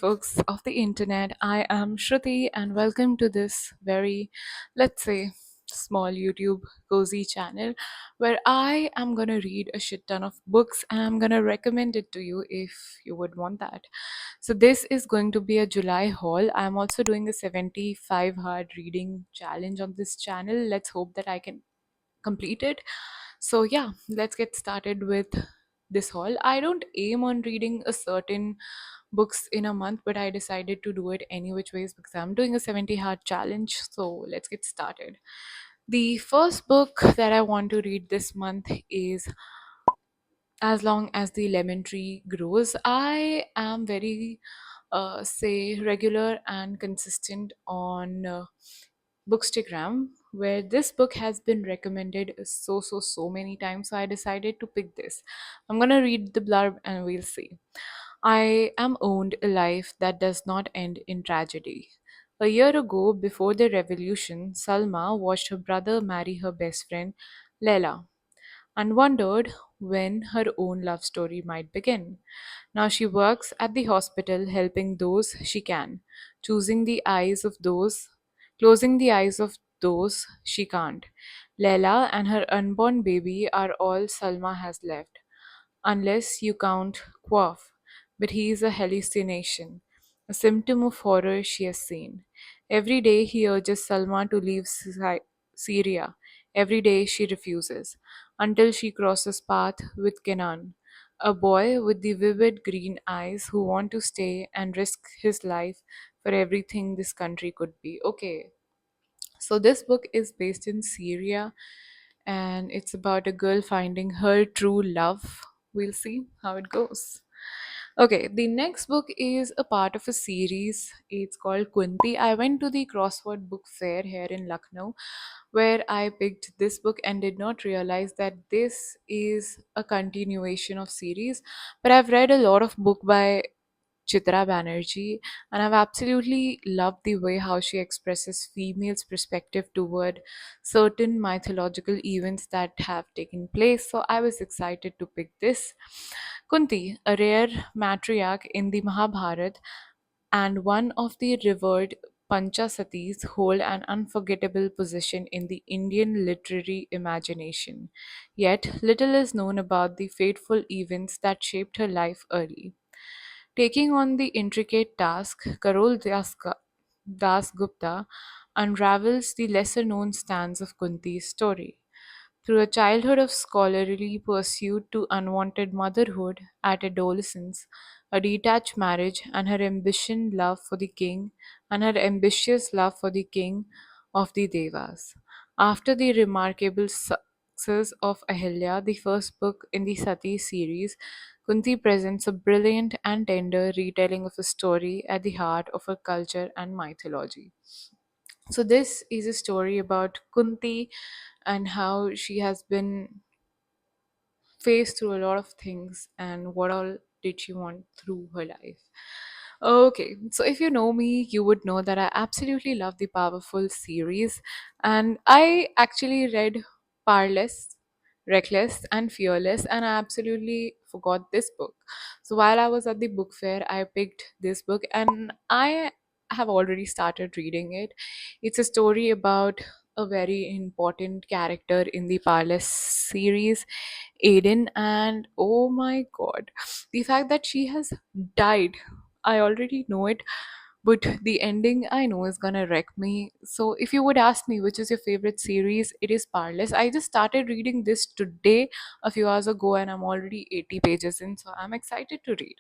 folks of the internet. I am Shruti, and welcome to this very, let's say, small YouTube cozy channel where I am gonna read a shit ton of books and I'm gonna recommend it to you if you would want that. So, this is going to be a July haul. I'm also doing a 75 hard reading challenge on this channel. Let's hope that I can complete it. So, yeah, let's get started with this haul. I don't aim on reading a certain books in a month, but I decided to do it any which ways because I'm doing a 70 hard challenge. So, let's get started. The first book that I want to read this month is As Long as the Lemon Tree Grows. I am very say regular and consistent on Bookstagram, where this book has been recommended so many times. So I decided to pick this. I'm gonna read the blurb and we'll see. I am owned a life that does not end in tragedy. A year ago, before the revolution, Salma watched her brother marry her best friend, Leila, and wondered when her own love story might begin. Now she works at the hospital helping those she can, choosing the eyes of those, closing the eyes of those she can't. Leila and her unborn baby are all Salma has left, unless you count Quaff, but he is a hallucination, a symptom of horror she has seen. Every day he urges Salma to leave Syria. Every day she refuses, until she crosses path with Kenan, a boy with the vivid green eyes who want to stay and risk his life for everything this country could be. Okay, so this book is based in Syria and it's about a girl finding her true love. We'll see how it goes. Okay, the next book is a part of a series. It's called Kunti. I went to the Crossword Book Fair here in Lucknow where I picked this book and did not realize that this is a continuation of series. But I've read a lot of book by Chitra Banerjee, and I've absolutely loved the way how she expresses females' perspective toward certain mythological events that have taken place. So I was excited to pick this. Kunti, a rare matriarch in the Mahabharata and one of the revered Panchasatis, hold an unforgettable position in the Indian literary imagination. Yet, little is known about the fateful events that shaped her life early. Taking on the intricate task, Das Gupta unravels the lesser known strands of Kunti's story. Through a childhood of scholarly pursuit to unwanted motherhood at adolescence, a detached marriage, and her ambitious love for the king of the Devas. After the remarkable success of Ahilya, the first book in the Sati series, Kunti presents a brilliant and tender retelling of a story at the heart of her culture and mythology. So, this is a story about Kunti and how she has been faced through a lot of things and what all did she want through her life. Okay, so if you know me, you would know that I absolutely love the Powerful series, and I actually read Parless, Reckless, and Fearless, and I absolutely forgot this book. So while I was at the book fair, I picked this book, and I have already started reading it. It's a story about a very important character in the Parless series, Aiden, and oh my god, the fact that she has died, I already know it, but the ending I know is gonna wreck me. So, if you would ask me which is your favorite series, it is Parless. I just started reading this today, a few hours ago, and I'm already 80 pages in, so I'm excited to read.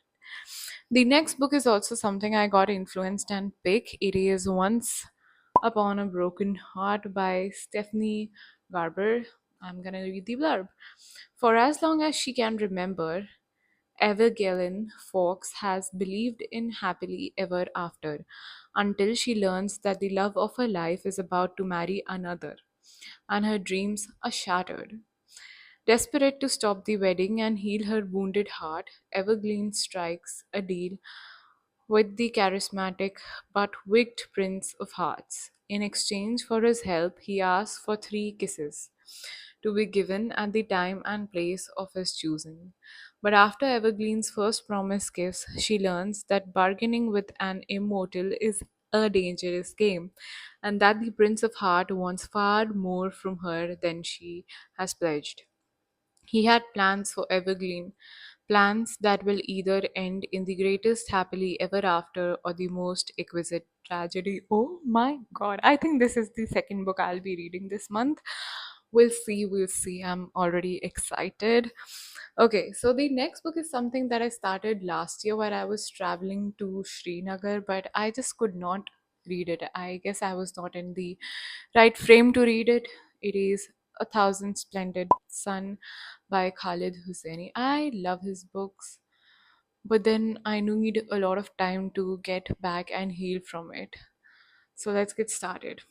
The next book is also something I got influenced and pick. It is Once Upon a Broken Heart by Stephanie Garber. I'm gonna read the blurb. For as long as she can remember, Evangeline Fox has believed in happily ever after until she learns that the love of her life is about to marry another, and her dreams are shattered. Desperate to stop the wedding and heal her wounded heart, Evergreen strikes a deal with the charismatic but wicked Prince of Hearts. In exchange for his help, he asks for 3 kisses to be given at the time and place of his choosing. But after Everglene's first promise gives, she learns that bargaining with an immortal is a dangerous game, and that the Prince of Heart wants far more from her than she has pledged. He had plans for Evergreen, plans that will either end in the greatest happily ever after or the most exquisite tragedy. Oh my god, I think this is the second book I'll be reading this month. We'll see. I'm already excited. Okay, so the next book is something that I started last year where I was traveling to Srinagar, but I just could not read it. I guess I was not in the right frame to read it. It is A Thousand Splendid Sun by Khalid Husseini. I love his books, but then I need a lot of time to get back and heal from it. So let's get started.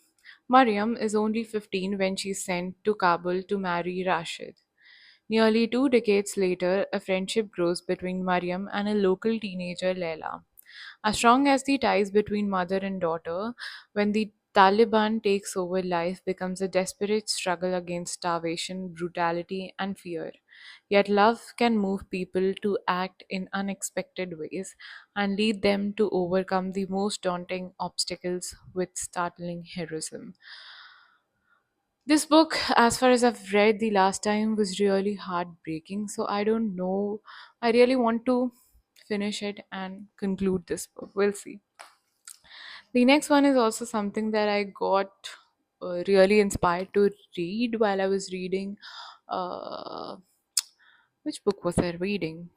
Mariam is only 15 when she's sent to Kabul to marry Rashid. Nearly 2 decades later, a friendship grows between Mariam and a local teenager, Leila. As strong as the ties between mother and daughter, when the Taliban takes over, life becomes a desperate struggle against starvation, brutality, and fear. Yet love can move people to act in unexpected ways and lead them to overcome the most daunting obstacles with startling heroism. This book, as far as I've read the last time, was really heartbreaking. So I don't know. I really want to finish it and conclude this book. We'll see. The next one is also something that I got really inspired to read while I was reading. Uh, which book was I reading?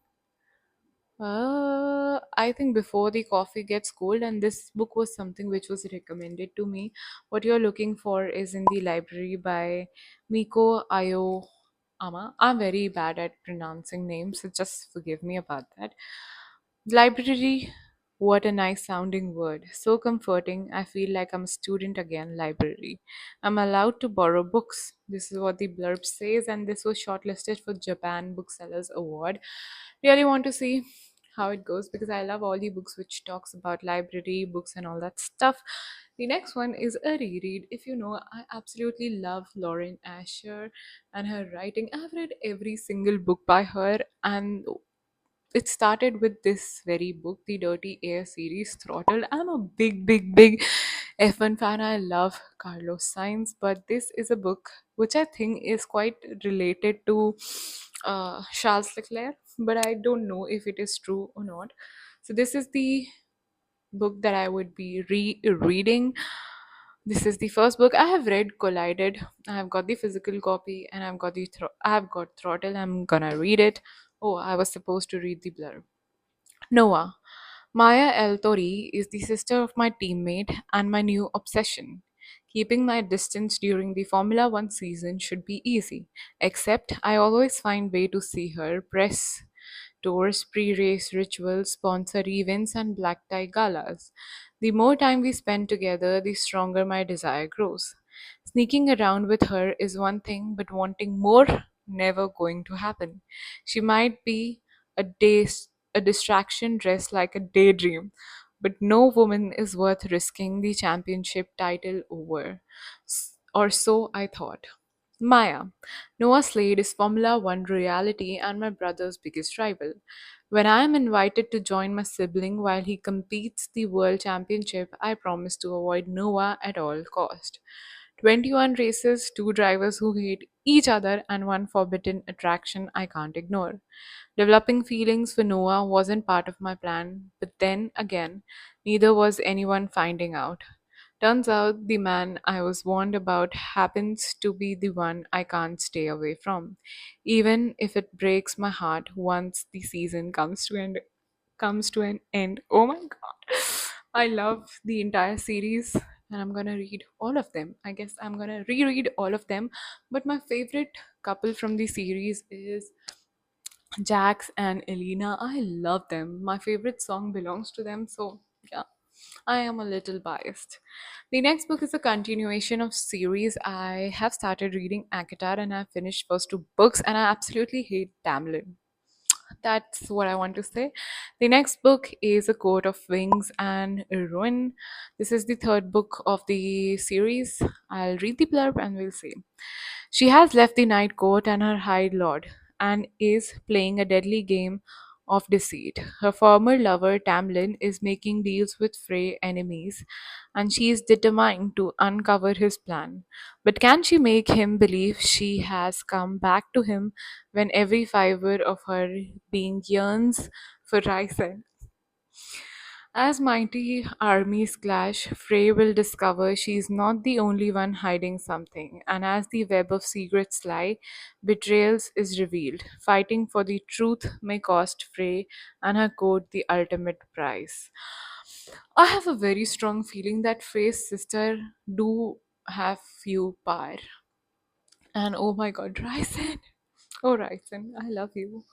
I think Before the Coffee Gets Cold, and this book was something which was recommended to me. What you're looking for is in the library by Miko Ayo Ama. I'm very bad at pronouncing names, so just forgive me about that. Library, what a nice sounding word. So comforting. I feel like I'm a student again. Library. I'm allowed to borrow books. This is what the blurb says, and this was shortlisted for Japan Booksellers Award. Really want to see how it goes because I love all the books which talks about library books and all that stuff. The next one is a reread. If you know, I absolutely love Lauren Asher and her writing. I've read every single book by her, and it started with this very book, the Dirty Air series, Throttled. I'm a big F1 fan. I love Carlos Sainz, but this is a book which I think is quite related to Charles Leclerc, but I don't know if it is true or not. So, this is the book that I would be reading. This is the first book I have read. Collided. I have got the physical copy, and I have got Throttle. I'm gonna read it. Oh, I was supposed to read the blurb. Noah. Maya El Tori is the sister of my teammate and my new obsession. Keeping my distance during the Formula One season should be easy, except I always find way to see her press tours, pre-race rituals, sponsor events, and black tie galas. The more time we spend together, the stronger my desire grows. Sneaking around with her is one thing, but wanting more never going to happen. She might be a day a distraction dressed like a daydream, but no woman is worth risking the championship title over. Or so I thought. Maya. Noah Slade is Formula One reality and my brother's biggest rival. When I am invited to join my sibling while he competes the world championship, I promise to avoid Noah at all cost. 21 races, two drivers who hate each other, and one forbidden attraction I can't ignore. Developing feelings for Noah wasn't part of my plan, but then again, neither was anyone finding out. Turns out the man I was warned about happens to be the one I can't stay away from, even if it breaks my heart once the season comes to an end. Oh my god. I love the entire series and I'm gonna read all of them. I guess I'm gonna reread all of them. But my favorite couple from the series is Jax and Elena. I love them. My favorite song belongs to them, so yeah, I am a little biased. The next book is a continuation of series. I have started reading Akatar and I've finished first two books and I absolutely hate Tamlin. That's what I want to say. The next book is A Coat of Wings and Ruin. This is the third book of the series. I'll read the blurb and we'll see. She has left the night court and her high lord, and is playing a deadly game of deceit. Her former lover, Tamlin, is making deals with Frey enemies, and she is determined to uncover his plan. But can she make him believe she has come back to him when every fiber of her being yearns for Ryzen? As mighty armies clash, Frey will discover she is not the only one hiding something, and as the web of secrets lie, betrayals is revealed. Fighting for the truth may cost Frey and her court the ultimate prize. I have a very strong feeling that Frey's sister do have few power. And oh my god, Ryzen. Oh Ryzen, I love you.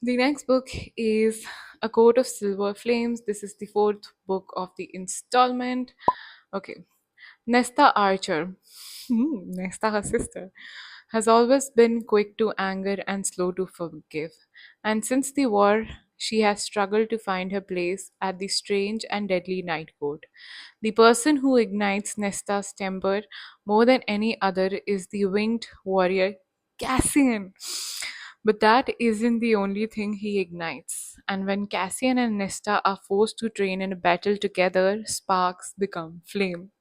The next book is A Coat of Silver Flames. This is the fourth book of the installment. Okay. Nesta Archer, Nesta, her sister, has always been quick to anger and slow to forgive. And since the war, she has struggled to find her place at the strange and deadly night court. The person who ignites Nesta's temper more than any other is the winged warrior Cassian. But that isn't the only thing he ignites. And when Cassian and Nesta are forced to train in a battle together, sparks become flame.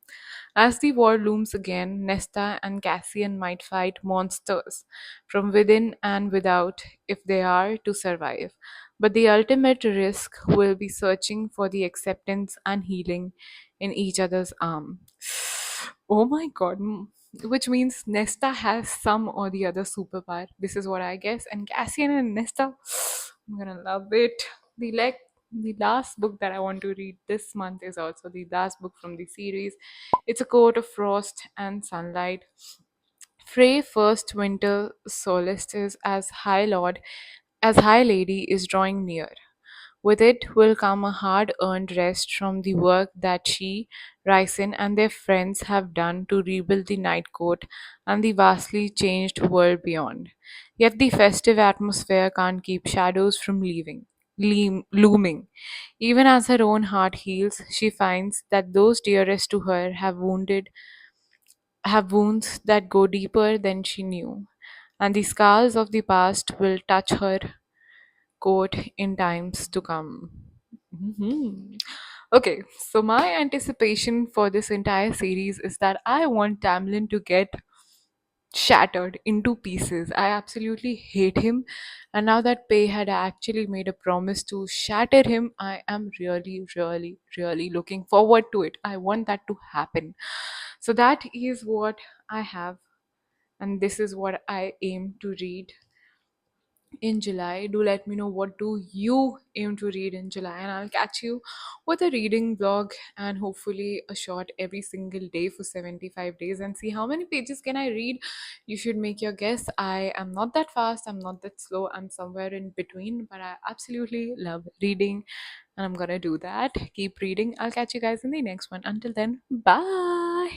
As the war looms again, Nesta and Cassian might fight monsters from within and without if they are to survive. But the ultimate risk will be searching for the acceptance and healing in each other's arm. Oh my god. Which means Nesta has some or the other superpower. This is what I guess. And Cassian and Nesta, I'm gonna love it. The last book that I want to read this month is also the last book from the series. It's A Court of Frost and Sunlight. Frey first winter solstice as High Lady is drawing near. With it will come a hard earned rest from the work that she, Ryson, and their friends have done to rebuild the Night Court and the vastly changed world beyond. Yet the festive atmosphere can't keep shadows from looming. Even as her own heart heals, she finds that those dearest to her have wounds that go deeper than she knew, and the scars of the past will touch her court in times to come. Mhm. Okay, so my anticipation for this entire series is that I want Tamlin to get shattered into pieces. I absolutely hate him, and now that Pei had actually made a promise to shatter him, I am really, really, really looking forward to it. I want that to happen. So that is what I have, and this is what I aim to read in July. Do let me know what do you aim to read in July, and I'll catch you with a reading vlog and hopefully a short every single day for 75 days and see how many pages can I read. You should make your guess. I am not that fast, I'm not that slow, I'm somewhere in between, but I absolutely love reading and I'm gonna do that. Keep reading. I'll catch you guys in the next one. Until then, bye.